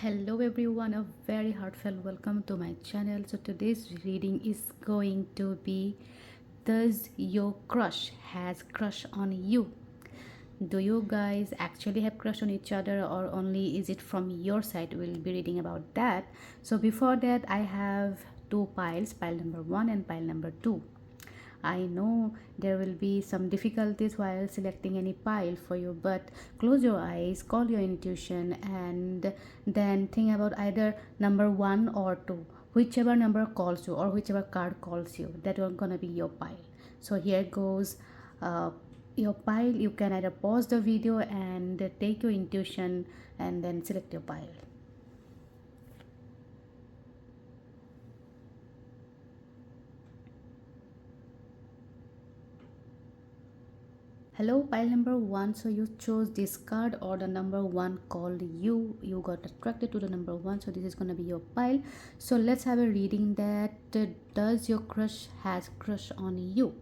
Hello everyone, a very heartfelt welcome to my channel. So today's reading is going to be, does your crush has crush on you? Do you guys actually have crush on each other, or only is it from your side? We'll be reading about that. So before that, I have two piles, pile number 1 and pile number 2. I know there will be some difficulties while selecting any pile for you, but close your eyes, call your intuition, and then think about either number 1 or 2. Whichever number calls you or whichever card calls you, that will gonna be your pile. So here goes uh, your pile. You can either pause the video and take your intuition and then select your pile. Hello, pile number 1. So you chose this card, or the number 1 called you got attracted to the number 1, so this is going to be your pile. So let's have a reading that does your crush has crush on you.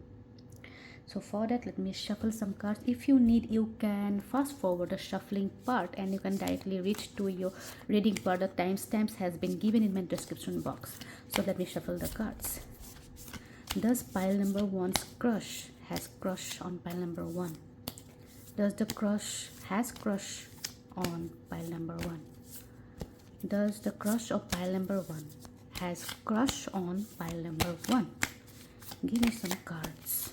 So for that, let me shuffle some cards. If you need, you can fast forward the shuffling part and you can directly reach to your reading part. The timestamps has been given in my description box. So let me shuffle the cards. Does pile number 1's crush has crush on pile number 1? Does the crush has crush on pile number 1? Does the crush of pile number 1 has crush on pile number 1? Give me some cards.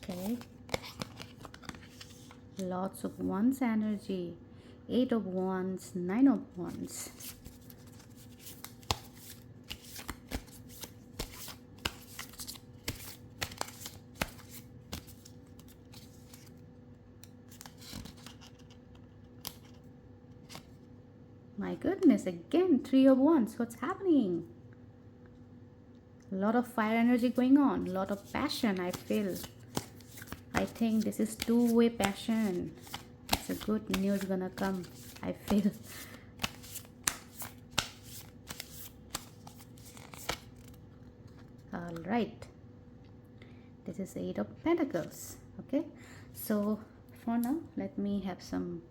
Okay. Lots of wands energy. 8 of wands, 9 of wands. My goodness, again 3 of wands. What's happening? A lot of fire energy going on, a lot of passion I feel. I think this is two-way passion. It's a good news gonna come, I feel. All right, this is 8 of Pentacles. Okay, so for now, let me have some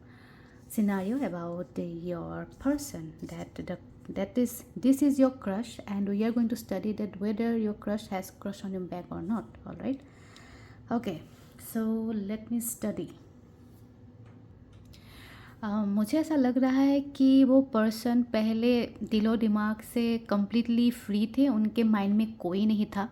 scenario about your person, this is your crush, and we are going to study that whether your crush has crush on your back or not. All right, okay, so let me study. मुझे ऐसा लग रहा है कि वो person पहले दिलो दिमाग से कम्प्लीटली फ्री थे, उनके माइंड में कोई नहीं था,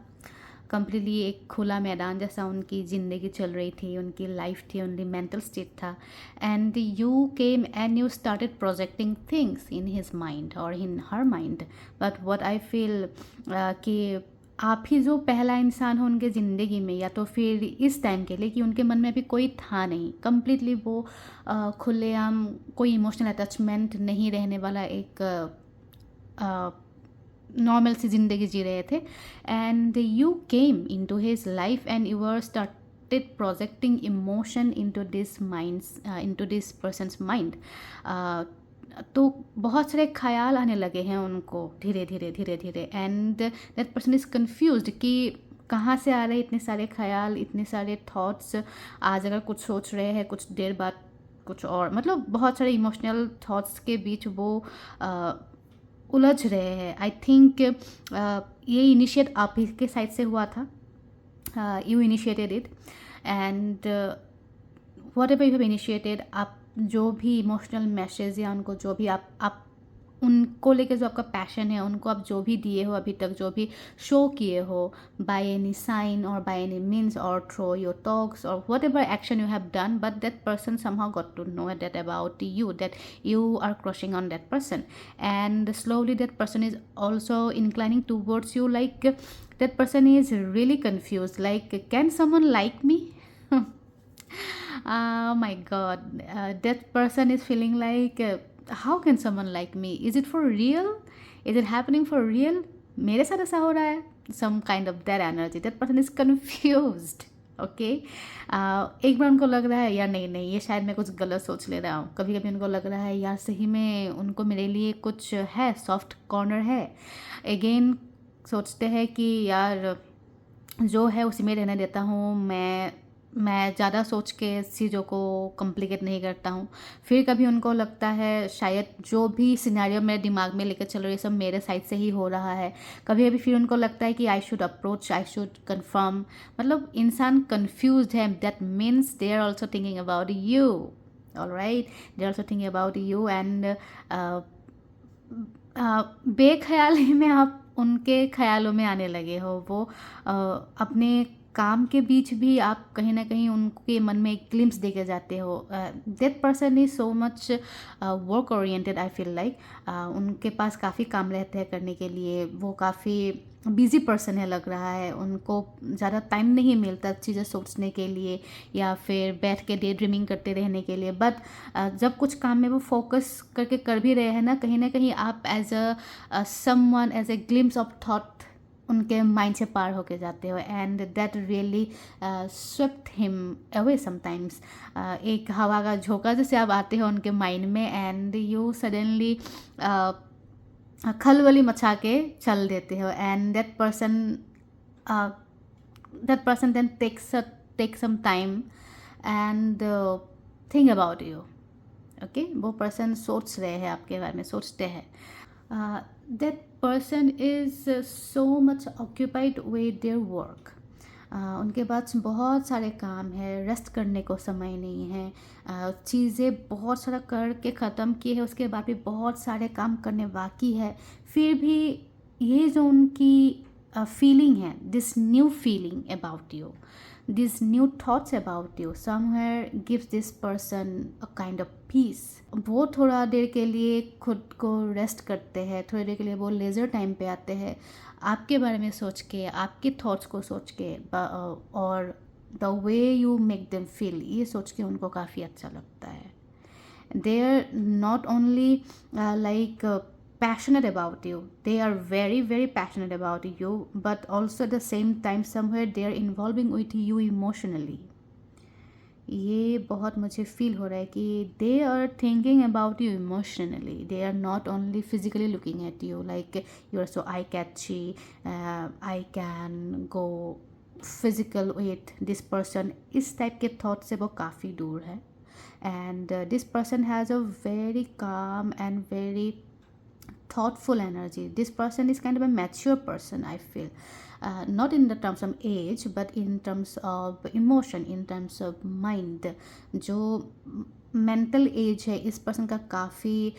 कम्प्लीटली एक खुला मैदान जैसा उनकी ज़िंदगी चल रही थी, उनकी लाइफ थी, उनकी मेंटल स्टेट था, and you came and you started projecting things in his mind और in her mind. But what I feel कि आप ही जो पहला इंसान हो उनके ज़िंदगी में, या तो फिर इस टाइम के लिए कि उनके मन में अभी कोई था नहीं, कम्प्लीटली वो खुलेआम कोई इमोशनल अटैचमेंट नहीं रहने वाला एक नॉर्मल सी ज़िंदगी जी रहे थे, and you came into his life and you are started projecting emotion into this minds, into this person's mind. तो बहुत सारे ख्याल आने लगे हैं उनको धीरे धीरे धीरे धीरे, and that person is confused कि कहाँ से आ रहे इतने सारे ख्याल, इतने सारे थॉट्स. आज अगर कुछ सोच रहे हैं, कुछ देर बाद कुछ और, मतलब बहुत सारे इमोशनल थॉट्स के बीच वो उलझ रहे हैं. आई थिंक ये इनिशिएट आप ही के साइड से हुआ था. You initiated it, and what ever you have initiated, आप जो भी इमोशनल मैसेज या उनको जो भी आप उनको लेके जो आपका पैशन है, उनको आप जो भी दिए हो अभी तक, जो भी शो किए हो, बाय एनी साइन और बाय एनी मीन्स और थ्रो योर टॉक्स और what ever action you have done, but that person somehow got to know that about you, that you are crushing on that person, and slowly that person is also inclining towards you, like that person is really confused, like can someone like me? Oh my god, that person is feeling like how can someone like me? Is it for real? Is it happening for real? मेरे साथ ऐसा हो रहा है? Some kind of that energy. That person is confused. Okay, एक बार उनको लग रहा है यार नहीं नहीं, ये शायद मैं कुछ गलत सोच ले रहा हूँ. कभी कभी उनको लग रहा है यार सही में उनको मेरे लिए कुछ है, सॉफ्ट कॉर्नर है. अगेन सोचते हैं कि यार जो है उसी में रहने देता हूँ। मैं ज़्यादा सोच के चीज़ों को कॉम्प्लिकेट नहीं करता हूँ। फिर कभी उनको लगता है शायद जो भी सिनेरियो मेरे दिमाग में लेकर चल रही है ये सब मेरे साइड से ही हो रहा है। कभी-कभी फिर उनको लगता है कि I should approach, I should confirm, मतलब इंसान कन्फ्यूज़्ड है, that means they are also thinking about you, alright? They are also thinking about you and बेख्याली में आप उनके ख़्यालों में आने लगे हो। वो अपने काम के बीच भी आप कहीं न कहीं उनके मन में एक ग्लिम्प्स देके जाते हो। That person is so much work oriented, I feel like उनके पास काफ़ी काम रहते हैं करने के लिए। वो काफ़ी बिज़ी पर्सन है लग रहा है। उनको ज़्यादा टाइम नहीं मिलता चीज़ें सोचने के लिए या फिर बैठ के डे ड्रीमिंग करते रहने के लिए। बट जब कुछ काम में वो फ़ोकस करके कर भी रहे हैं ना कहीं आप as someone, as a glimpse of thought उनके माइंड से पार होके जाते हो and that really swept him away sometimes. एक हवा का झोंका जैसे आप आते हो उनके माइंड में एंड यू सडनली खलबली मचा के चल देते हो and that person then take some time and think about you. Okay, वो पर्सन सोच रहे हैं आपके बारे में, सोचते हैं। That person is so much occupied with their work. उनके पास बहुत सारे काम है, रेस्ट करने को समय नहीं है। चीज़ें बहुत सारा करके ख़त्म किए हैं, उसके बाद भी बहुत सारे काम करने बाकी है। फिर भी ये जो उनकी फीलिंग है, this new feeling about you, these new thoughts about you somewhere gives this person a kind of peace। वो थोड़ा देर के लिए खुद को रेस्ट करते हैं, थोड़ी देर के लिए वो लेज़र टाइम पे आते हैं आपके बारे में सोच के, आपके थॉट्स को सोच के और the way you make them feel, ये सोच के उनको काफ़ी अच्छा लगता है। they are not only like passionate about you, they are very very passionate about you, but also at the same time somewhere they are involving with you emotionally। ये बहुत मुझे फील हो रहा है कि they are thinking about you emotionally, they are not only physically looking at you like you are so eye catchy, I can go physical with this person. इस type के thought से वो काफ़ी दूर है and this person has a very calm and very thoughtful energy। This person is kind of a mature person, I feel, not in the terms of age but in terms of emotion, in terms of mind। जो mental age है इस person का काफ़ी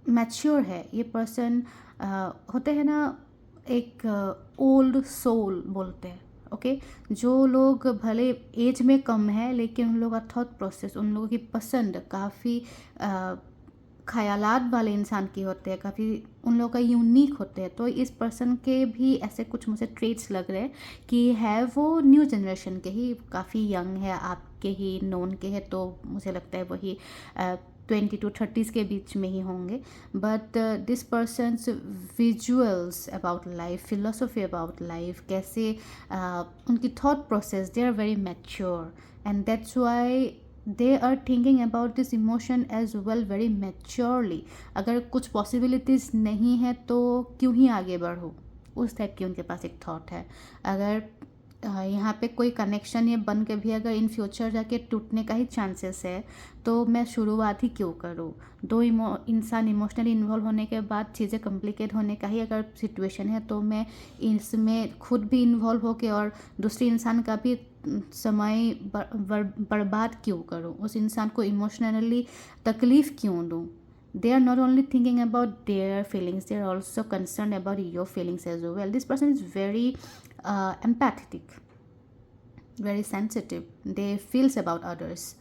mature है। ये person होते हैं ना, एक ओल्ड सोल बोलते हैं। ओके, जो लोग भले एज में कम है लेकिन उन लोगों का थॉट प्रोसेस, उन लोगों की पसंद काफ़ी ख़यालात वाले इंसान की होते हैं, काफ़ी उन लोगों का यूनिक होते हैं। तो इस पर्सन के भी ऐसे कुछ मुझे ट्रेट्स लग रहे हैं कि है वो न्यू जनरेशन के ही, काफ़ी यंग है, आपके ही नोन के है, तो मुझे लगता है वही 20 to 30s के बीच में ही होंगे। But this person's visuals about life, philosophy about life, कैसे उनकी thought process, they are very mature and that's why they are thinking about this emotion as well very maturely. अगर कुछ पॉसिबिलिटीज़ नहीं है तो क्यों ही आगे बढ़ो, उस टाइप की उनके पास एक थॉट है। अगर यहाँ पे कोई कनेक्शन ये बन के भी अगर इन फ्यूचर जाके टूटने का ही चांसेस है तो मैं शुरुआत ही क्यों करूँ। दो इंसान इमोशनली इन्वॉल्व होने के बाद चीज़ें कॉम्प्लिकेट होने का ही अगर सिचुएशन है तो मैं इसमें खुद भी इन्वॉल्व होके और दूसरे इंसान का भी समय बर्बाद क्यों करूँ, उस इंसान को इमोशनली तकलीफ़ क्यों दूँ। They are not only thinking about their feelings, they are also concerned about your feelings as well। This person is very empathetic, very sensitive, they feels about others,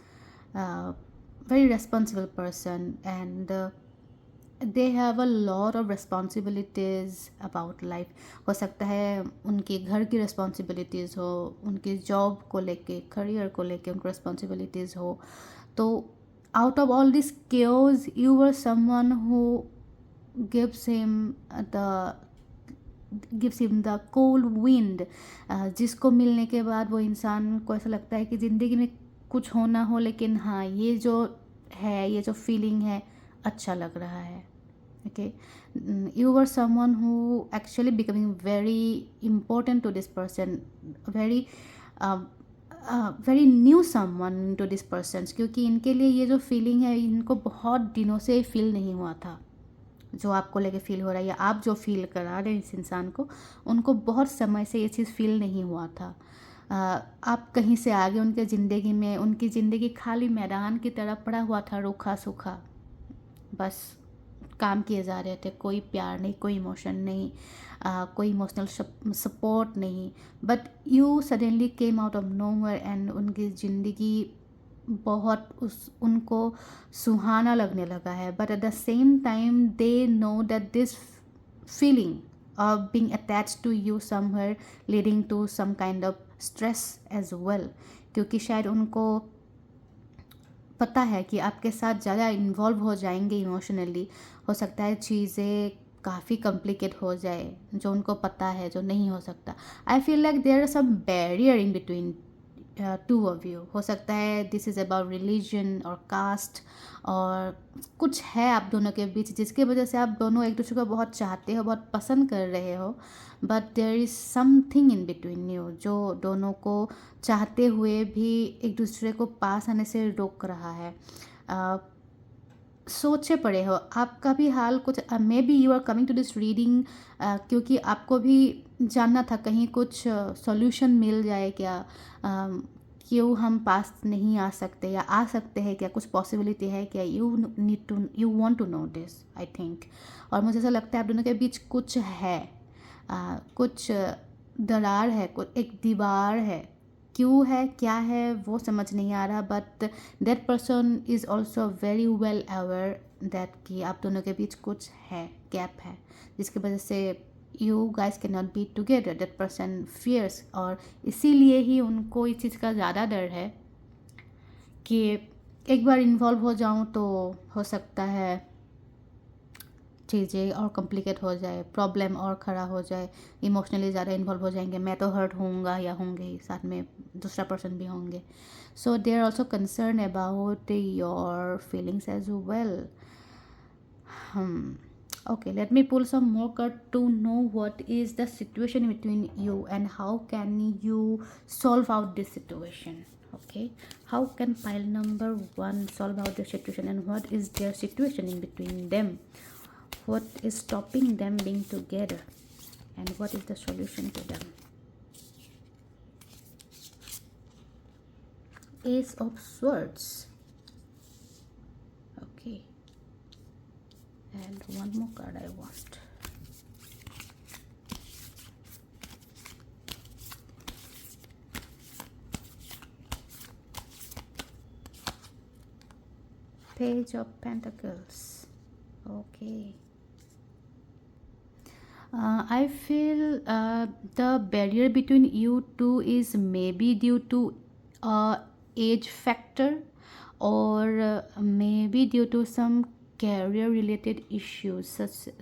very responsible person and they have a lot of responsibilities about life। हो सकता है उनके घर की responsibilities हो, उनके job को लेके, करियर को लेके उनको responsibilities हो। तो out of all this chaos you were someone who gives him the cold wind। जिसको मिलने के बाद वो इंसान को ऐसा लगता है कि ज़िंदगी में कुछ हो ना हो लेकिन हाँ, ये जो है, ये जो फीलिंग है अच्छा लग रहा है। okay. You were someone who actually becoming very important to this person, very very new someone to this person's, क्योंकि इनके लिए ये जो फीलिंग है इनको बहुत दिनों से फील नहीं हुआ था, जो आपको लेके फील हो रहा है या आप जो फील करा रहे हैं इस इंसान को, उनको बहुत समय से ये चीज़ फील नहीं हुआ था। आप कहीं से आगे उनके ज़िंदगी में, उनकी ज़िंदगी खाली मैदान की तरह पड़ा हुआ था, रूखा सूखा, बस काम किए जा रहे थे, कोई प्यार नहीं, कोई इमोशन नहीं, कोई इमोशनल सपोर्ट नहीं। But you suddenly came out of nowhere and उनकी ज़िंदगी बहुत उनको सुहाना लगने लगा है। But at the same time they know that this feeling of being attached to you somewhere leading to some kind of stress as well, क्योंकि शायद उनको पता है कि आपके साथ ज़्यादा इन्वॉल्व हो जाएंगे इमोशनली, हो सकता है चीज़ें काफ़ी कॉम्प्लिकेट हो जाए, जो उनको पता है जो नहीं हो सकता। I feel like there are some barrier in between two of you. हो सकता है दिस इज़ अबाउट रिलीजन और कास्ट, और कुछ है आप दोनों के बीच जिसकी वजह से आप दोनों एक दूसरे को बहुत चाहते हो, बहुत पसंद कर रहे हो, but there is something in between you जो दोनों को चाहते हुए भी एक दूसरे को पास आने से रोक रहा है। सोचे पड़े हो, आपका भी हाल कुछ, maybe you are coming to this reading क्योंकि आपको भी जानना था कहीं कुछ सॉल्यूशन मिल जाए क्या, क्यों हम पास नहीं आ सकते या आ सकते हैं क्या, कुछ पॉसिबिलिटी है क्या। You need to, you want to know this I think. और मुझे ऐसा लगता है आप दोनों के बीच कुछ है, कुछ दरार है, कुछ एक दीवार है, क्यों है क्या है वो समझ नहीं आ रहा। But that person is also very well aware that कि आप दोनों के बीच कुछ है, गैप है, जिसकी वजह से you guys can not be together. That person fears, और इसीलिए ही उनको इस चीज़ का ज़्यादा डर है कि एक बार इन्वॉल्व हो जाऊँ तो हो सकता है चीज़ें और कॉम्प्लिकेट हो जाए, प्रॉब्लम और खड़ा हो जाए, इमोशनली ज़्यादा इन्वॉल्व हो जाएंगे, मैं तो हर्ट होऊंगा या होंगे ही, साथ में दूसरा पर्सन भी होंगे। So they are also concern about your feelings as well. Okay, let me pull some more card to know what is the situation between you and how can you solve out this situation. Okay, how can pile number 1 solve out the situation and what is their situation in between them, what is stopping them being together and what is the solution to them. Ace of Swords. Okay, and one more card I want. Page of Pentacles. Okay. I feel the barrier between you two is maybe due to age factor, or maybe due to some career related issues,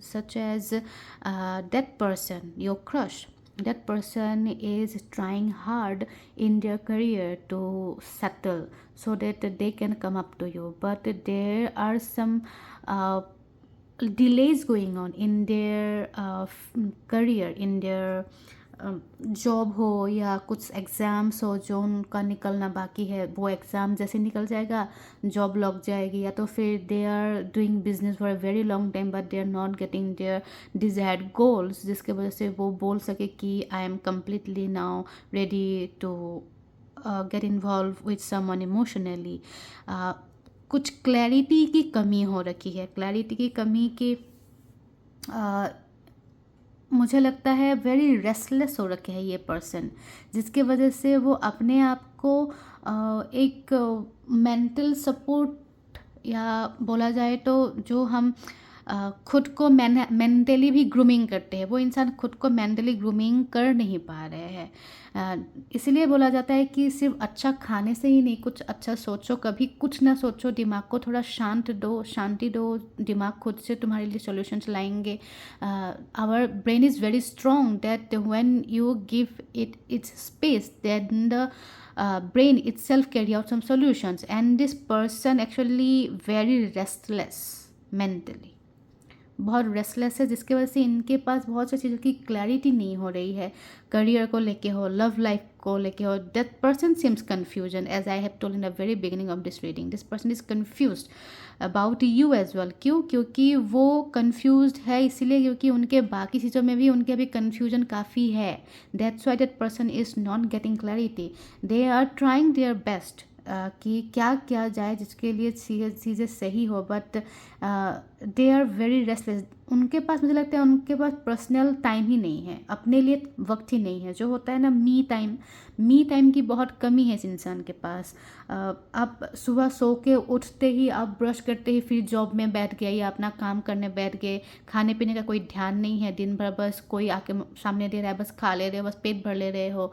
such as that person, your crush, that person is trying hard in their career to settle so that they can come up to you, but there are some delays going on in their career, in their job हो या कुछ exams हो जो उनका निकलना बाकी है, वो एग्ज़ाम जैसे निकल जाएगा जॉब लग जाएगी, या तो फिर they are doing business for a very long time but they are not getting their desired goals, जिसके वजह से वो बोल सके कि I am completely now ready to get involve with someone emotionally. कुछ क्लैरिटी की कमी हो रखी है, क्लैरिटी की कमी के मुझे लगता है वेरी रेस्टलेस हो रखे है ये पर्सन, जिसके वजह से वो अपने आप को एक मेंटल सपोर्ट, या बोला जाए तो जो हम खुद को मेंटली भी ग्रूमिंग करते हैं, वो इंसान खुद को मेंटली ग्रूमिंग कर नहीं पा रहे हैं। इसलिए बोला जाता है कि सिर्फ अच्छा खाने से ही नहीं, कुछ अच्छा सोचो, कभी कुछ ना सोचो, दिमाग को थोड़ा शांति दो, दिमाग खुद से तुम्हारे लिए सॉल्यूशंस लाएंगे। Our brain is very strong that when you give it its space then the brain itself carry out some solutions, and this person actually very restless mentally, बहुत रेस्टलेस है, जिसकी वजह से इनके पास बहुत सी चीज़ों की क्लैरिटी नहीं हो रही है, करियर को लेके हो, लव लाइफ को लेके हो. That person seems confusion, as I have told in the very beginning of this reading. This person is confused about you as well. क्यों? क्योंकि वो कन्फ्यूज्ड है इसीलिए क्योंकि उनके बाकी चीज़ों में भी उनके अभी कन्फ्यूजन काफ़ी है. That's why that person is not getting clarity. They are trying their best कि क्या किया जाए जिसके लिए चीज़ें सही हो, but they are very restless. उनके पास, मुझे लगता है उनके पास पर्सनल टाइम ही नहीं है, अपने लिए वक्त ही नहीं है. जो होता है ना मी टाइम की बहुत कमी है इस इंसान के पास. आप सुबह सो के उठते ही, आप ब्रश करते ही फिर जॉब में बैठ गए या अपना काम करने बैठ गए. खाने पीने का कोई ध्यान नहीं है, दिन भर बस कोई आके सामने दे रहा है, बस खा ले रहे हो, बस पेट भर ले रहे हो.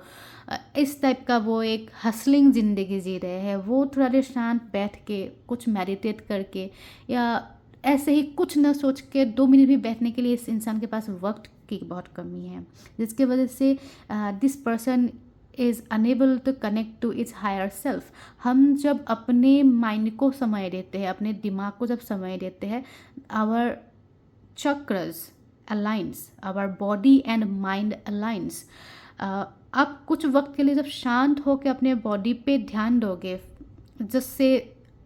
इस टाइप का वो एक हसलिंग ज़िंदगी जी रहे हैं. वो थोड़ा देर शांत बैठ के कुछ मेडिटेट करके या ऐसे ही कुछ न सोच के 2 मिनट भी बैठने के लिए इस इंसान के पास वक्त की बहुत कमी है, जिसकी वजह से this person is unable to connect to its higher self. हम जब अपने माइंड को समय देते हैं, अपने दिमाग को जब समय देते हैं, our chakras aligns, our body and mind aligns. आप कुछ वक्त के लिए जब शांत होकर अपने बॉडी पे ध्यान दोगे, जिससे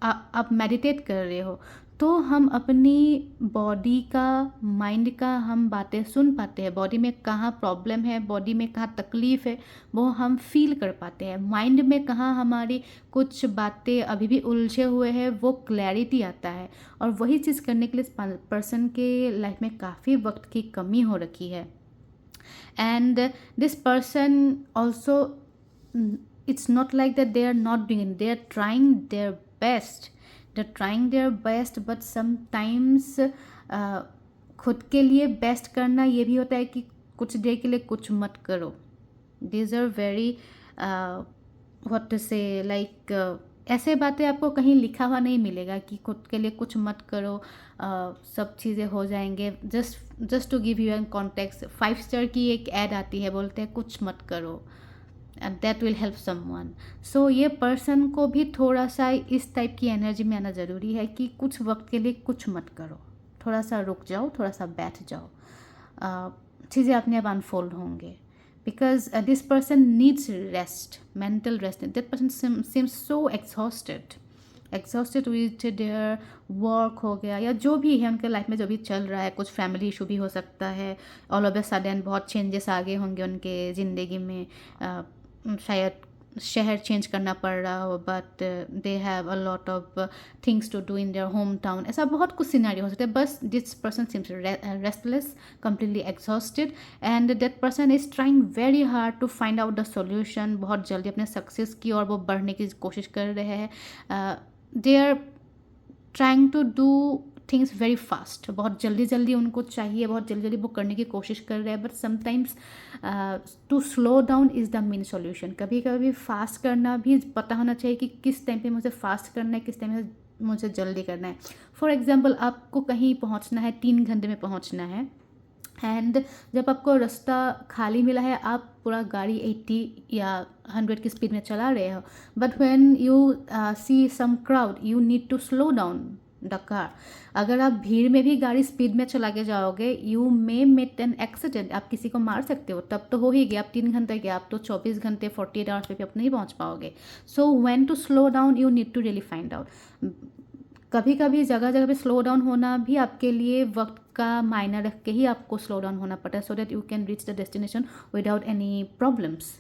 आप मेडिटेट कर रहे हो, तो हम अपनी बॉडी का, माइंड का हम बातें सुन पाते हैं. बॉडी में कहाँ प्रॉब्लम है, बॉडी में कहाँ तकलीफ़ है, वो हम फील कर पाते हैं. माइंड में कहाँ हमारी कुछ बातें अभी भी उलझे हुए हैं, वो क्लैरिटी आता है. और वही चीज़ करने के लिए पर्सन के लाइफ में काफ़ी वक्त की कमी हो रखी है. And this person also, it's not like that they are not doing it, they are trying their best, they're trying their best, but sometimes खुद के लिए बेस्ट करना ये भी होता है कि कुछ देर के लिए कुछ मत करो. these are very what to say, like ऐसे बातें आपको कहीं लिखा हुआ नहीं मिलेगा कि खुद के लिए कुछ मत करो, सब चीज़ें हो जाएंगे. Just to give you an context, 5 star की एक ऐड आती है, बोलते हैं कुछ मत करो and that will help someone. So ये पर्सन को भी थोड़ा सा इस टाइप की एनर्जी में आना ज़रूरी है कि कुछ वक्त के लिए कुछ मत करो, थोड़ा सा रुक जाओ, थोड़ा सा बैठ जाओ, चीज़ें अपने आप अनफोल्ड होंगे. Because this person needs rest, mental rest. That person seems so exhausted with their work हो गया या जो भी है उनके लाइफ में जो भी चल रहा है. कुछ फैमिली इशू भी हो सकता है, ऑल ऑफ अ सडन बहुत चेंजेस आ गए होंगे उनके ज़िंदगी में. शायद शहर चेंज करना पड़ रहा हो, but they have a lot of things to do in their home town. ऐसा बहुत कुछ सिनेरियो हो सकता है. बस this person seems restless, completely exhausted, and that person is trying very hard to find out the solution. बहुत जल्दी अपने सक्सेस की और वो बढ़ने की कोशिश कर रहे हैं. they are trying to do things very fast, बहुत जल्दी उनको चाहिए, बहुत जल्दी वो करने की कोशिश कर रहे हैं. But sometimes to slow down is the main solution. कभी कभी फास्ट करना भी पता होना चाहिए कि किस टाइम पे मुझे फास्ट करना है, किस टाइम पे मुझे जल्दी करना है. फॉर एग्जांपल, आपको कहीं पहुंचना है, 3 घंटे में पहुंचना है, एंड जब आपको रास्ता खाली मिला है, आप पूरा गाड़ी 80 या 100 की स्पीड में चला रहे हो. But when you see some crowd, you need to slow down the car. अगर आप भीड़ में भी गाड़ी स्पीड में चला के जाओगे, you may met an accident, आप किसी को मार सकते हो. तब तो हो ही गया, आप 3 घंटे गए, आप तो 24 घंटे 48 आवर्स पे भी आप नहीं पहुंच पाओगे. So when to slow down, you need to really find out. कभी कभी जगह पे स्लो डाउन होना भी आपके लिए वक्त का मायना रख के ही आपको स्लो डाउन होना पड़ता है, so that you can reach the destination without any problems.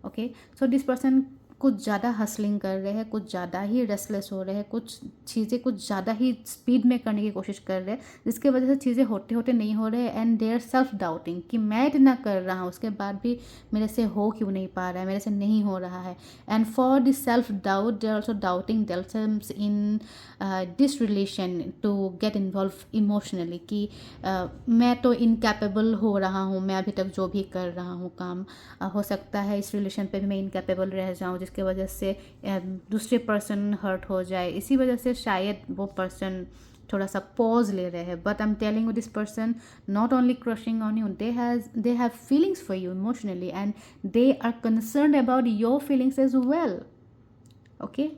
Okay, so this person कुछ ज़्यादा हसलिंग कर रहे हैं, कुछ ज़्यादा ही रेस्टलेस हो रहे हैं, कुछ चीज़ें कुछ ज़्यादा ही स्पीड में करने की कोशिश कर रहे हैं, जिसके वजह से चीज़ें होते होते नहीं हो रहे. And they are self doubting कि मैं इतना कर रहा हूँ, उसके बाद भी मेरे से हो क्यों नहीं पा रहा है, मेरे से नहीं हो रहा है. And for this self doubt they are also doubting themselves in this relation to get involve emotionally कि मैं तो इनकैपेबल हो रहा हूँ, मैं अभी तक जो भी कर रहा हूँ काम, हो सकता है इस रिलेशन पे भी मैं इनकैपेबल रह जाऊँ, जिसके वजह से दूसरे पर्सन हर्ट हो जाए. इसी वजह से शायद वो पर्सन थोड़ा सा पॉज ले रहे हैं. But I am telling you, this person not only crushing on you, they have feelings for you emotionally, and they are concerned about your feelings as well. Okay,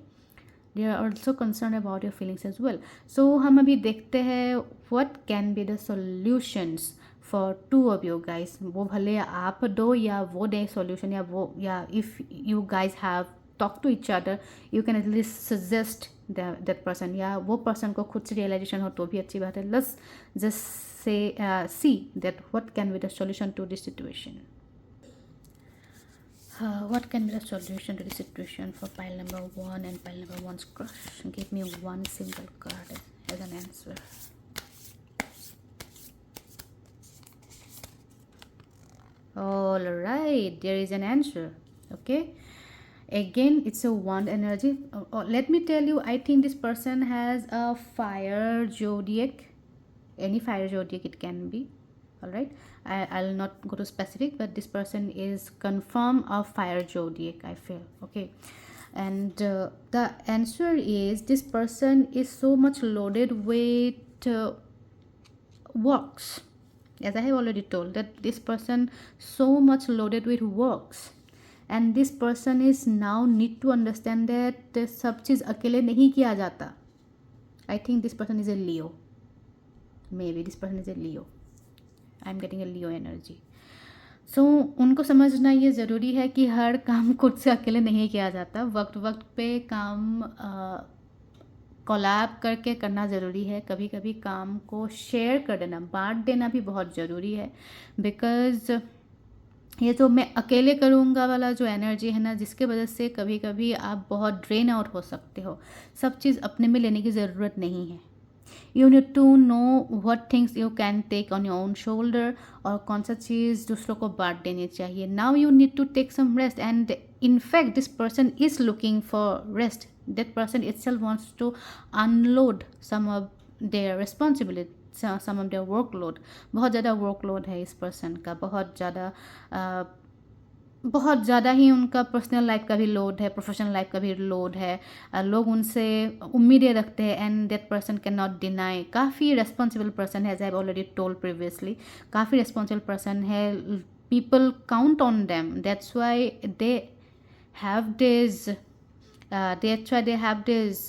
they are also concern about your feelings as well. So हम अभी देखते हैं what can be the solutions for two of you guys. वो भले आप दो या वो दे सॉल्यूशन, या if you guys have talk to each other, you can at least suggest that person, या वो पर्सन को खुद से रियलाइजेशन हो तो भी अच्छी बात है. Let's just say see that what can be the solution to this situation. What can be the solution to the situation for pile number 1 and pile number 1's crush? Give me one single card as an answer. All right, there is an answer. Okay, again it's a wand energy. Let me tell you, I think this person has a fire zodiac. Any fire zodiac it can be. All right, I'll not go to specific, but this person is confirm a fire zodiac, I feel. Okay, and the answer is this person is so much loaded with works. As I have already told, that this person so much loaded with works, and this person is now need to understand that सब चीज़ अकेले नहीं किया जाता. I think this person is a Leo. Maybe this person is a Leo. I am getting a Leo energy. So उनको समझना ये ज़रूरी है कि हर काम खुद से अकेले नहीं किया जाता. वक्त वक्त पे काम कोलैब करके करना ज़रूरी है. कभी कभी काम को शेयर कर देना, बांट देना भी बहुत ज़रूरी है. बिकॉज़ ये जो मैं अकेले करूँगा वाला जो एनर्जी है ना, जिसके वजह से कभी कभी आप बहुत ड्रेन आउट हो सकते हो. सब चीज़ अपने में लेने की ज़रूरत नहीं है. You need to know what things you can take on your own shoulder, और कौन सा चीज़ दूसरों को बांट देनी चाहिए. Now you need to take some rest, and in fact this person is looking for rest. That person itself wants to unload some of their responsibility, some of their workload. बहुत ज़्यादा workload है इस person का, बहुत ज़्यादा ही उनका personal life का भी लोड है, प्रोफेशनल लाइफ का भी लोड है. लोग उनसे उम्मीदें रखते हैं, and that person can not deny. काफ़ी रेस्पॉन्सिबल पर्सन है, as I have already told previously. काफ़ी रेस्पॉन्सिबल पर्सन है. People count on them. That's why they have this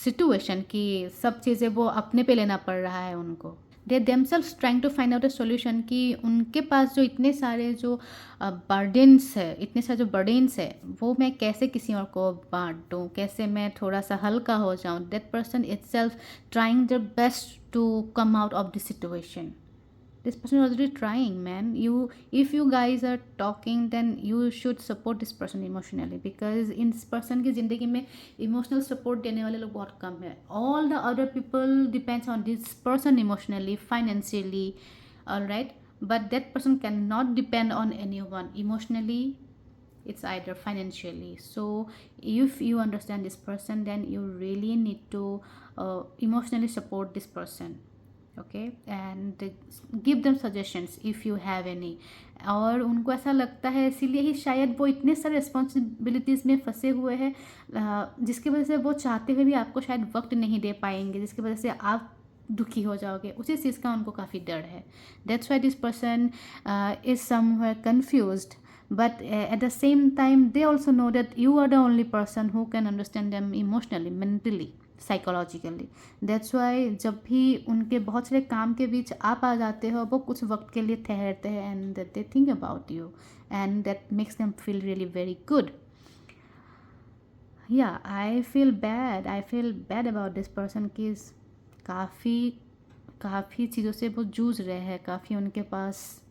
situation कि सब चीज़ें वो अपने पे लेना पड़ रहा है उनको. They themselves trying to find out a solution कि उनके पास जो इतने सारे जो बर्डन्स है, इतने सारे जो बर्डन्स है, वो मैं कैसे किसी और को बांट दूँ, कैसे मैं थोड़ा सा हल्का हो जाऊँ. That person itself trying their best to come out of this situation. This person is already trying, man. If you guys are talking, then you should support this person emotionally, because in this person की ज़िंदगी में emotional support देने वाले लोग बहुत कम है. All the other people depends on this person emotionally, financially, all right. But that person cannot depend on anyone emotionally. It's either financially. So if you understand this person, then you really need to emotionally support this person. Okay, and give them suggestions if you have any. और उनको ऐसा लगता है, इसीलिए ही शायद वो इतने सारे रिस्पॉन्सिबिलिटीज़ में फंसे हुए हैं, जिसकी वजह से वो चाहते हुए भी आपको शायद वक्त नहीं दे पाएंगे, जिसकी वजह से आप दुखी हो जाओगे. उसी चीज़ का उनको काफ़ी डर है. That's why this person is somewhere confused, but at the same time they also know that you are the only person who can understand them emotionally, mentally, psychologically. That's why जब भी उनके बहुत सारे काम के बीच आप आ जाते हो, वो कुछ वक्त के लिए ठहरते हैं, and they think about you, and that makes them feel really very good. या I feel bad about this person की काफ़ी चीज़ों से वो जूझ रहे हैं, काफ़ी उनके पास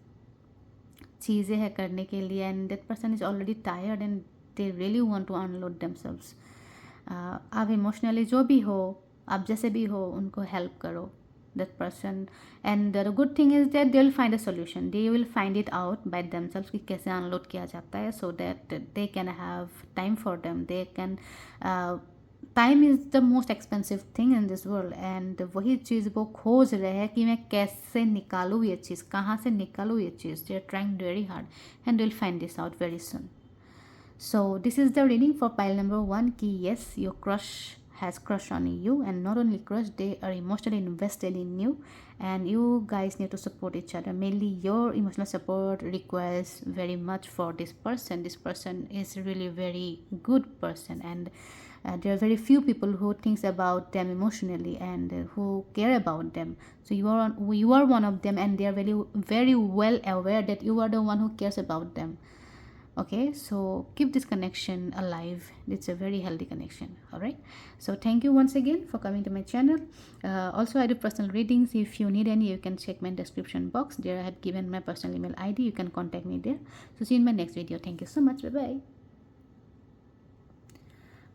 चीज़ें हैं करने के लिए, and that person is already tired and they really want to unload themselves. आप इमोशनली जो भी हो, आप जैसे भी हो, उनको हेल्प करो that person. And the good thing is that they will find a solution. They will find it out by themselves कि कैसे अनलोड किया जाता है, so that they can have time for them. They can time is the most expensive thing in this world, and वही चीज़ वो खोज रहे हैं कि मैं कैसे निकालूँ ये चीज़, कहाँ से निकालूँ ये चीज़. They are trying very hard, and they will find this out very soon. So this is the reading for pile number 1 ki yes, your crush has crush on you, and not only crush, they are emotionally invested in you, and you guys need to support each other. Mainly your emotional support requires very much for this person. This person is really very good person, and There are very few people who thinks about them emotionally and who care about them. So you are one of them, and they are very very well aware that you are the one who cares about them. Okay, so keep this connection alive. It's a very healthy connection. All right, so thank you once again for coming to my channel. Also, I do personal readings. If you need any, you can check my description box. There I have given my personal email ID. You can contact me there. So see you in my next video. Thank you so much. Bye bye.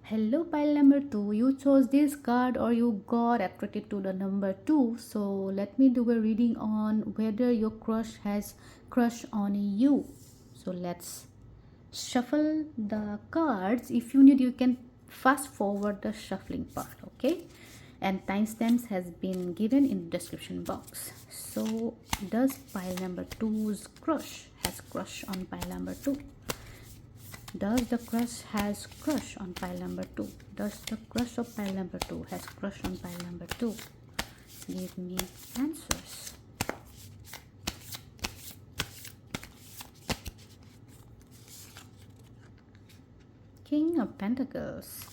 Hello, pile number 2. You chose this card or you got attracted to the number 2. So let me do a reading on whether your crush has crush on you. So let's shuffle the cards. If you need, you can fast forward the shuffling part, okay? And timestamps has been given in the description box. So does pile number 2's crush has crush on pile number 2? Does the crush has crush on pile number 2? Does the crush of pile number 2 has crush on pile number 2? Give me answers. King of Pentacles.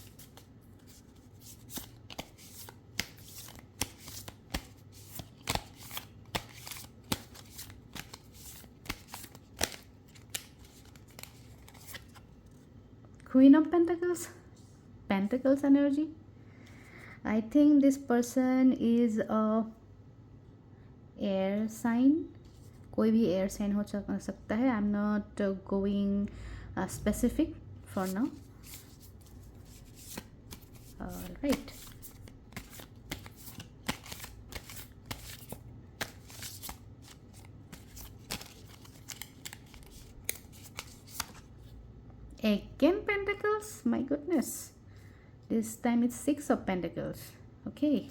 Queen of Pentacles. Pentacles energy. I think this person is a air sign. कोई भी air sign हो सकता है. I'm not going specific for now. All right. Again Pentacles. My goodness. This time it's 6 of Pentacles. Okay.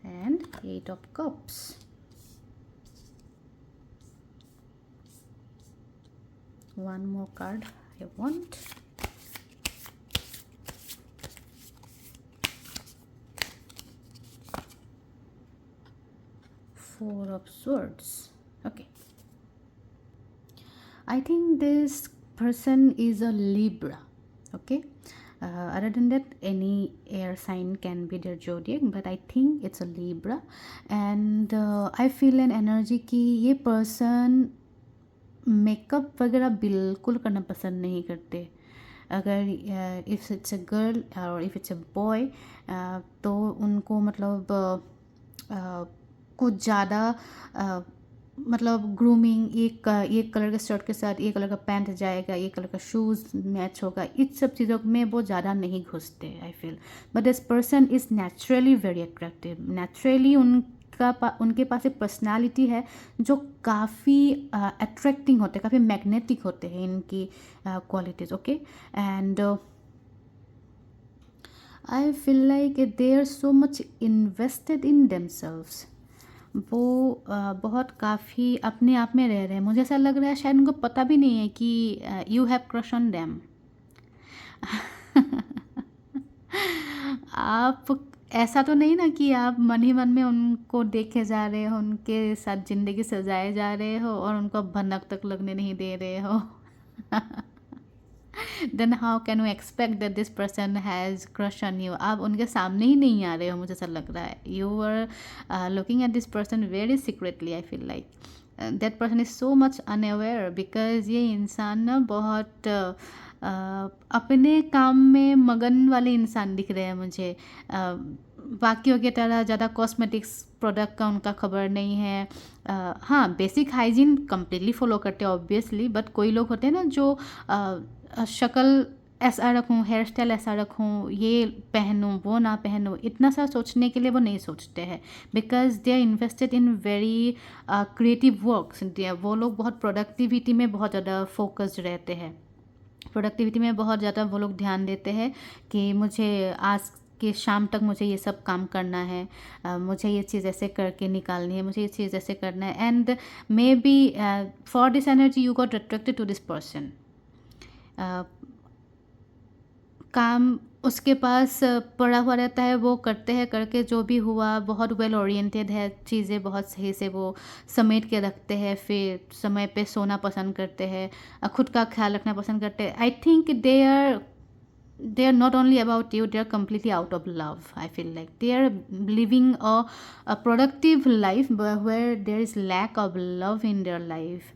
And 8 of Cups. One more card I want. Four of Swords. Okay. I think this person is a Libra. Okay. Other than that, any air sign can be their zodiac, but I think it's a Libra. And I feel an energy कि ये person makeup वगैरह बिल्कुल करना पसंद नहीं करते. अगर if it's a girl और इफ़ इट्स अ बॉय तो उनको मतलब कुछ ज़्यादा मतलब ग्रूमिंग, एक कलर के शर्ट के साथ एक कलर का पैंट जाएगा, एक कलर का शूज़ मैच होगा, इस सब चीज़ों में वो ज़्यादा नहीं घुसते. I feel but this person is naturally very attractive. Naturally उनके पास एक पर्सनालिटी है जो काफ़ी अट्रैक्टिंग होते हैं, काफ़ी मैग्नेटिक होते हैं इनकी qualities. Okay. And I feel like they are so much invested in themselves. वो बहुत काफ़ी अपने आप में रह रहे हैं. मुझे ऐसा लग रहा है शायद उनको पता भी नहीं है कि you have crush on them. आप ऐसा तो नहीं ना कि आप मन ही मन में उनको देखे जा रहे हो, उनके साथ ज़िंदगी सजाए जा रहे हो और उनको भनक तक लगने नहीं दे रहे हो. Then how can you expect that this person has crush on you. आप उनके सामने ही नहीं आ रहे हो, मुझे ऐसा लग रहा है. You are looking at this person very secretly. I feel like that person is so much unaware because ये इंसान ना बहुत अपने काम में मगन वाले इंसान दिख रहे हैं मुझे. बाकियों की तरह ज़्यादा कॉस्मेटिक्स प्रोडक्ट का उनका खबर नहीं है. हाँ, बेसिक हाइजीन कम्प्लीटली फॉलो करते हैं ऑब्वियसली, बट कोई लोग होते हैं ना जो शक्ल ऐसा रखूँ, हेयर स्टाइल ऐसा रखूँ, ये पहनूँ, वो ना पहनूँ, इतना सा सोचने के लिए वो नहीं सोचते हैं. Because they are invested in very creative works. वो लोग बहुत प्रोडक्टिविटी में बहुत ज़्यादा फोकस्ड रहते हैं. प्रोडक्टिविटी में बहुत ज़्यादा वो लोग ध्यान देते हैं कि मुझे आज कि शाम तक मुझे ये सब काम करना है, मुझे ये चीज़ ऐसे करके निकालनी है, मुझे ये चीज़ ऐसे करना है. And maybe for this energy you got attracted to this person. काम उसके पास पड़ा हुआ रहता है, वो करते हैं, करके जो भी हुआ बहुत वेल ओरिएंटेड है, चीज़ें बहुत सही से वो समेट के रखते हैं, फिर समय पे सोना पसंद करते हैं, खुद का ख्याल रखना पसंद करते हैं. I think they are not only about you, they are completely out of love. I feel like they are living a productive life where there is lack of love in their life.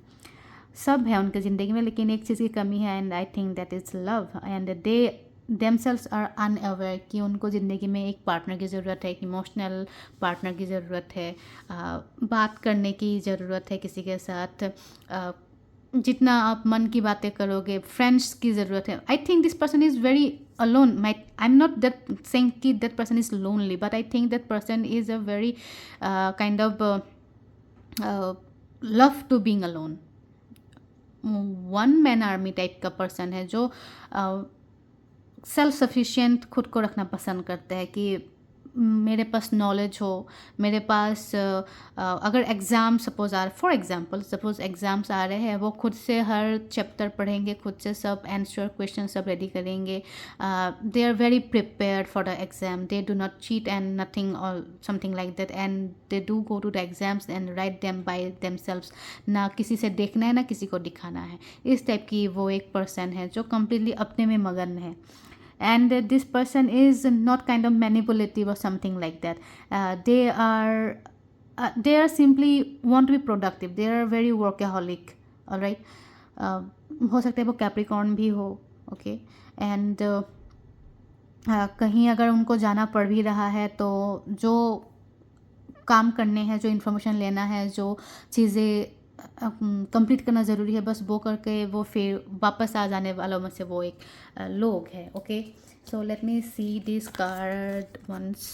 सब है उनकी ज़िंदगी में, लेकिन एक चीज़ की कमी है, and I think that is love. And they themselves are unaware कि उनको ज़िंदगी में एक पार्टनर की ज़रूरत है, एक इमोशनल पार्टनर की ज़रूरत है, बात करने की ज़रूरत है किसी के साथ. जितना आप मन की बातें करोगे, फ्रेंड्स की ज़रूरत है. I think this person is very alone. I'm not that saying कि that person is lonely, but I think that person is a very kind of love to being alone. One man army type का person है जो self sufficient खुद को रखना पसंद करता है कि मेरे पास नॉलेज हो, मेरे पास अगर exam suppose for example suppose exams आ रहे हैं, वो खुद से हर चैप्टर पढ़ेंगे, खुद से सब आंसर क्वेश्चन सब रेडी करेंगे. They are very prepared for the exam. They do not cheat and nothing और something like that, and they do go to the exams and write them by themselves. ना किसी से देखना है, ना किसी को दिखाना है. इस टाइप की वो एक पर्सन है जो कम्प्लीटली अपने में मगन है. And this person is not kind of manipulative or something like that. They are simply want to be productive. They are very workaholic. All right. हो सकता है वो कैप्रिकॉर्न भी हो. ओके. एंड कहीं अगर उनको जाना पड़ भी रहा है तो जो काम करने हैं, जो इन्फॉर्मेशन लेना है, जो चीज़ें कंप्लीट करना ज़रूरी है, बस वो करके वो फिर वापस आ जाने वालों में से वो एक लोग है. Okay, so let me see this card once.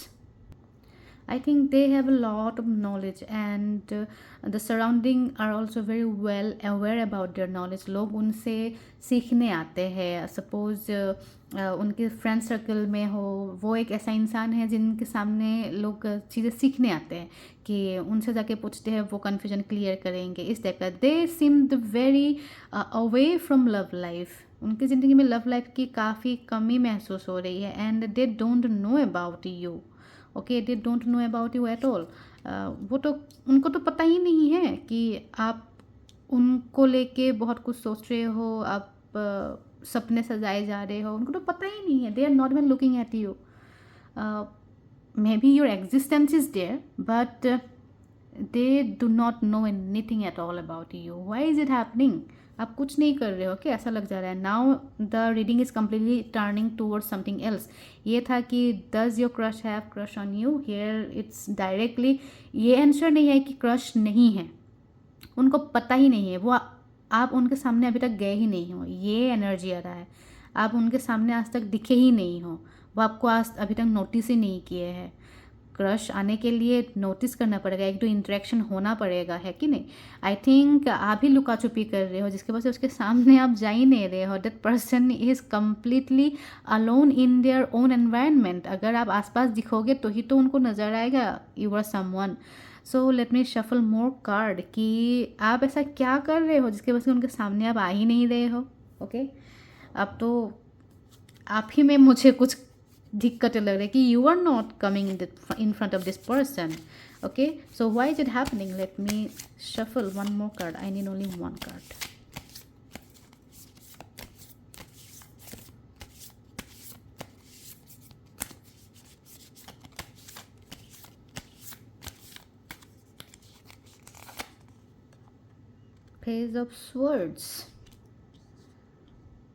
I think they have a lot of knowledge, and the surrounding are also very well aware about their knowledge. लोग उनसे सीखने आते हैं. सपोज उनके फ्रेंड सर्कल में हो, वो एक ऐसा इंसान है जिनके सामने लोग चीज़ें सीखने आते हैं कि उनसे जाके पूछते हैं, वो कन्फ्यूजन क्लियर करेंगे. इस टाइप का they seem the very away from love life. उनकी ज़िंदगी में लव लाइफ की काफ़ी कमी महसूस हो रही है, and they don't know about you. Okay, they don't know about you at all. वो तो उनको तो पता ही नहीं है कि आप उनको लेके बहुत कुछ सोच रहे हो, आप सपने सजाए जा रहे हो. उनको तो पता ही नहीं है. They are not even looking at you. Maybe your existence is there, but they do not know anything at all about you. Why is it happening? आप कुछ नहीं कर रहे हो क्या? ऐसा लग जा रहा है. Now the reading is completely turning towards something else. ये था कि does your crush have crush on you. Here it's directly ये आंसर नहीं है कि क्रश नहीं है, उनको पता ही नहीं है. वो आप उनके सामने अभी तक गए ही नहीं हो, ये एनर्जी आ रहा है. आप उनके सामने आज तक दिखे ही नहीं हो, वो आपको आज अभी तक नोटिस ही नहीं किए हैं. क्रश आने के लिए नोटिस करना पड़ेगा, एक दो इंटरेक्शन होना पड़ेगा, है कि नहीं? आई थिंक आप ही लुका छुपी कर रहे हो, जिसके वजह से उसके सामने आप जा ही नहीं रहे हो. That person is completely alone in their own environment. अगर आप आसपास दिखोगे तो ही तो उनको नज़र आएगा you are someone. So let me shuffle more card कि आप ऐसा क्या कर रहे हो जिसके वजह से उनके सामने आप आ ही नहीं रहे हो. ओके, अब तो आप ही में मुझे कुछ दिक्कतें लग रही है कि you are not coming in front of this person. Okay, so why is it happening? Let me shuffle one more card. I need only one card. Page of Swords.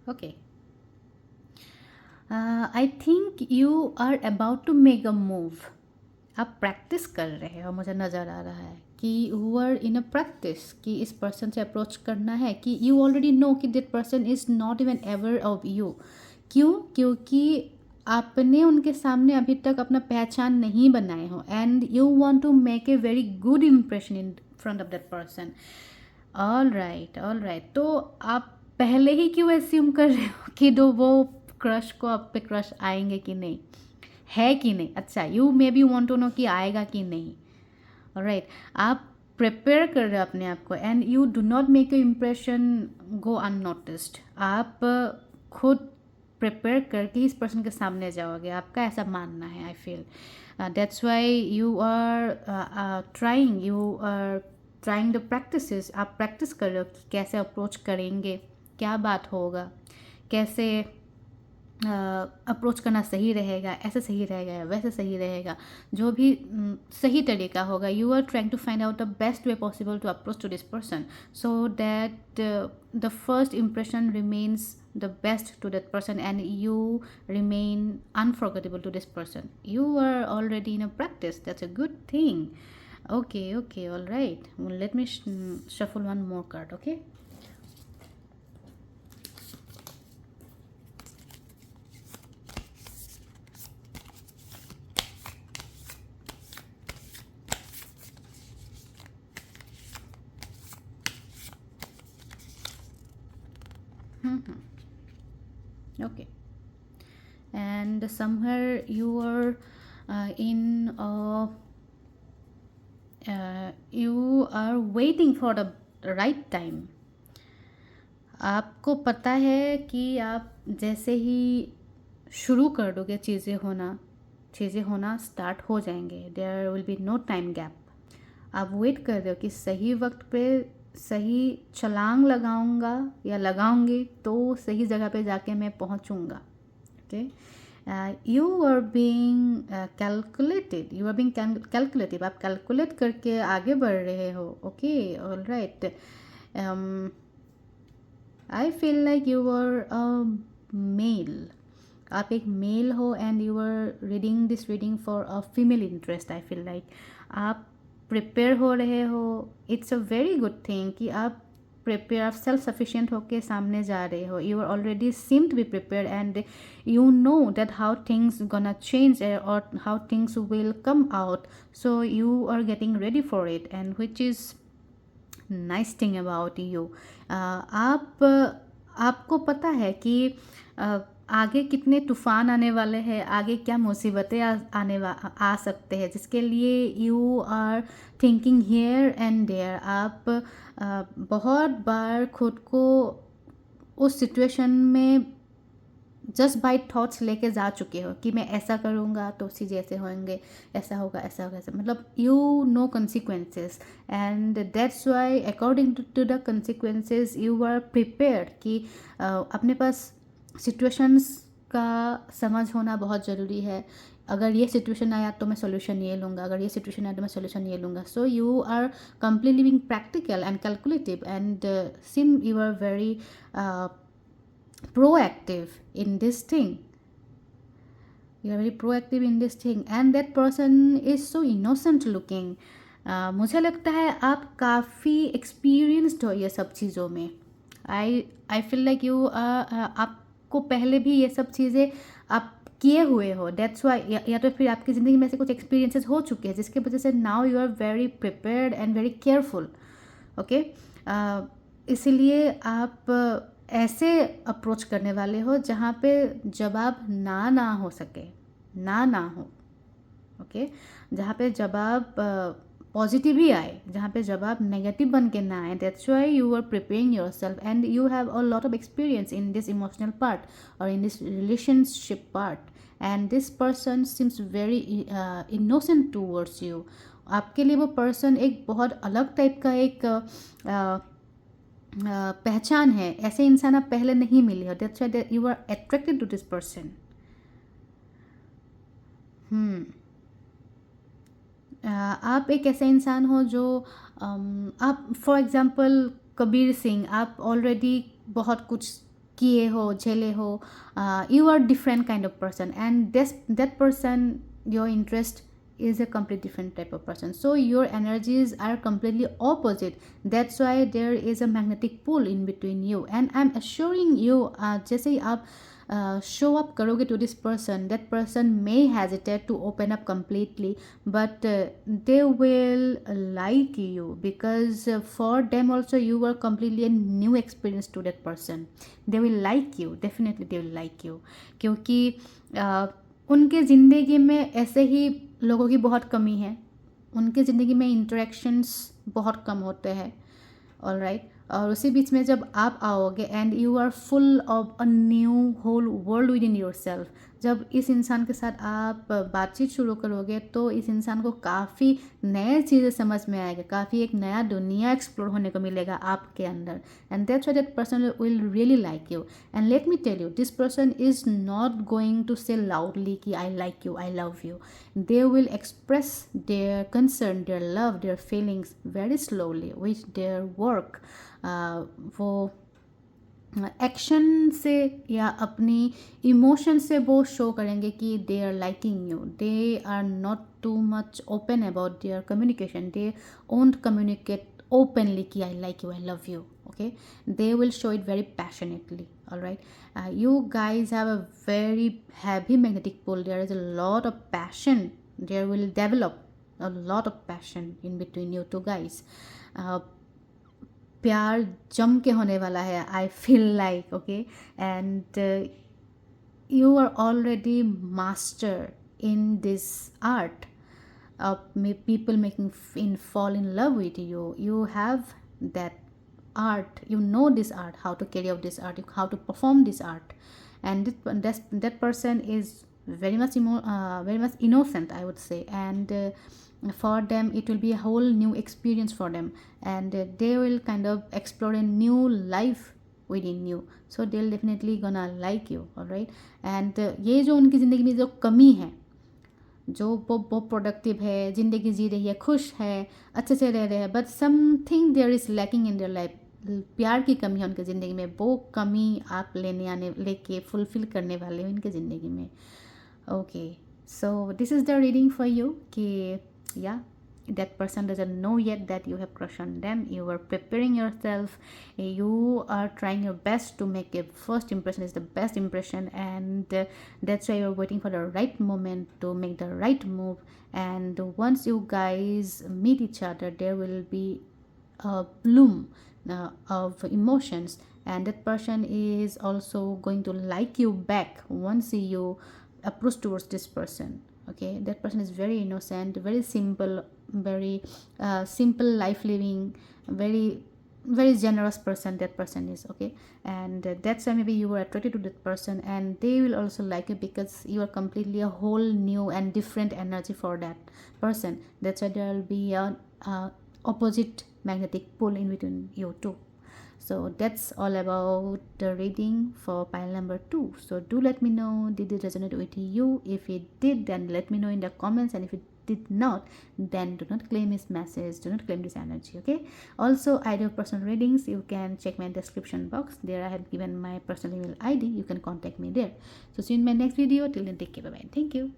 Okay. I think you are about to make a move. आप practice कर रहे हो, मुझे नज़र आ रहा है कि you are in a practice कि इस पर्सन से अप्रोच करना है, कि यू ऑलरेडी नो कि that person is not even ever of you. क्यों? क्योंकि आपने उनके सामने अभी तक अपना पहचान नहीं बनाए हो, and you want to make a very good impression in front of that person. All right. तो आप पहले ही क्यों एस्यूम कर रहे हो कि वो क्रश को आप पे क्रश आएंगे कि नहीं, है कि नहीं? अच्छा, you maybe want to know कि आएगा कि नहीं. ऑलराइट, आप प्रिपेयर कर रहे हो अपने आप को, and you do not make your impression go unnoticed. आप खुद प्रिपेयर करके ही इस पर्सन के सामने जाओगे, आपका ऐसा मानना है। I feel that's why you are trying the practices. आप प्रैक्टिस कर रहे हो कि कैसे अप्रोच करेंगे, क्या बात होगा, कैसे अप्रोच करना सही रहेगा, ऐसे सही रहेगा, वैसे सही रहेगा, जो भी सही तरीका होगा। You are trying to find out the best way possible to approach to this person so that the first impression remains the best to that person and you remain unforgettable to this person. You are already in a practice. That's a good thing. Okay, all right. Well, let me shuffle one more card, okay? Okay. And somewhere you are you are waiting for the right time. आपको पता है कि आप जैसे ही शुरू कर दोगे चीज़ें होना स्टार्ट हो जाएंगे. There will be no time gap. आप वेट कर रहे हो कि सही वक्त पे सही छलांग लगाऊंगा या लगाऊंगी तो सही जगह पे जाके मैं पहुंचूंगा. Okay. You are being calculative. आप कैलकुलेट करके आगे बढ़ रहे हो. Okay, all right. I feel like you are a male. आप एक मेल हो and you are reading this reading for a female interest. I feel like आप प्रिपेयर हो रहे हो. It's a very good thing कि आप प्रिपेयर, आप सेल्फ सफिशिएंट होके सामने जा रहे हो. You are already seem to be prepare and you know that how things gonna change और how things will come out. So you are getting ready for it and which is nice thing about you. आपको पता है कि आगे कितने तूफ़ान आने वाले हैं, आगे क्या मुसीबतें आ सकते हैं, जिसके लिए you are thinking here and there. आप बहुत बार खुद को उस सिचुएशन में जस्ट बाई थॉट्स लेके जा चुके हो कि मैं ऐसा करूँगा तो चीज़ें ऐसे होंगे, ऐसा होगा, ऐसा. मतलब you know consequences and that's why according to the consequences you are prepared कि अपने पास सिचुएशंस का समझ होना बहुत ज़रूरी है. अगर ये सिचुएशन आया तो मैं सोल्यूशन ये लूँगा, अगर ये सिचुएशन आया तो मैं सोल्यूशन ये लूँगा. So you are completely being practical and calculative and seem you are very proactive in this thing. You are very proactive in this thing and that person is so innocent looking. मुझे लगता है आप काफ़ी experienced हो ये सब चीज़ों में. I feel like you आपको पहले भी ये सब चीज़ें आप किए हुए हो. That's why या तो फिर आपकी ज़िंदगी में से कुछ experiences हो चुके हैं जिसके वजह से now you are very prepared and very careful. Okay. इसीलिए आप ऐसे अप्रोच करने वाले हो जहाँ पे जवाब ना हो सके, ना हो. ओके. जहाँ पे जवाब पॉजिटिव ही आए, जहाँ पे जवाब नेगेटिव बन के ना आए. That's why you are preparing yourself and you have a lot of experience in this emotional part और in this relationship part and this person seems very innocent towards you. आपके लिए वो person एक बहुत अलग type का एक पहचान है. ऐसे इंसान आप पहले नहीं मिले हो. That's why you are attracted to this person. आप एक ऐसा इंसान हो जो आप फॉर एग्जांपल कबीर सिंह, आप ऑलरेडी बहुत कुछ किए हो, झेले हो. You are different kind of person and that person your interest is a complete different type of person. So your energies are completely opposite. That's why there is a magnetic pull in between you and I'm assuring you जैसे ही आप show up करोगे to this person, that person may hesitate to open up completely but they will like you because for them also you were completely a new experience to that person. They will like you, definitely they will like you क्योंकि उनके ज़िंदगी में ऐसे ही लोगों की बहुत कमी है. उनके ज़िंदगी में इंटरेक्शंस बहुत कम होते हैं. All right. और उसी बीच में जब आप आओगे and you are full of a new whole world within yourself, जब इस इंसान के साथ आप बातचीत शुरू करोगे तो इस इंसान को काफ़ी नए चीज़ें समझ में आएगा, काफ़ी एक नया दुनिया एक्सप्लोर होने को मिलेगा आपके अंदर, and that's why that person will really like you. And let me tell you, this person is not going to say loudly कि I like you, I love you. They will express their concern, their love, their feelings very slowly with their work. वो action से या अपनी emotion से वो show करेंगे कि they are liking you. They are not too much open about their communication. They won't communicate openly ki I like you, I love you. Okay, they will show it very passionately. All right, you guys have a very heavy magnetic pull. There is a lot of passion. There will develop a lot of passion in between you two guys. प्यार जम के होने वाला है, I feel like. Okay, and you are already master in this art of people making fall in love with you. You have that art, you know this art, how to carry out this art, how to perform this art, and that person is very much innocent, I would say, and for them it will be a whole new experience for them, and they will kind of explore a new life within you, so they'll definitely gonna like you. all right, and ये जो उनकी ज़िंदगी में जो कमी है, जो वो प्रोडक्टिव है, ज़िंदगी जी रही है, खुश है, अच्छे से रह रहे हैं, but something there is lacking in their life, प्यार की कमी है उनकी ज़िंदगी में, वो कमी आप लेके फुलफ़िल करने वाले हो इनकी ज़िंदगी में. Okay, so this is the reading for you कि या that person doesn't know yet that you have crush on them. You are preparing yourself, you are trying your best to make a first impression is the best impression, and that's why you're waiting for the right moment to make the right move. And once you guys meet each other, there will be a bloom of emotions, and that person is also going to like you back once you approach towards this person. Okay, that person is very innocent, very simple, very simple life living, very generous person that person is. Okay, and that's why maybe you were attracted to that person, and they will also like you because you are completely a whole new and different energy for that person. That's why there will be a opposite magnetic pull in between you two. So that's all about the reading for pile number 2. So do let me know, did it resonate with you? If it did, then let me know in the comments, and if it did not, then do not claim this message, do not claim this energy. Okay, also I do personal readings. You can check my description box, there I have given my personal email ID. You can contact me there. So see you in my next video. Till then, take care, bye bye. Thank you.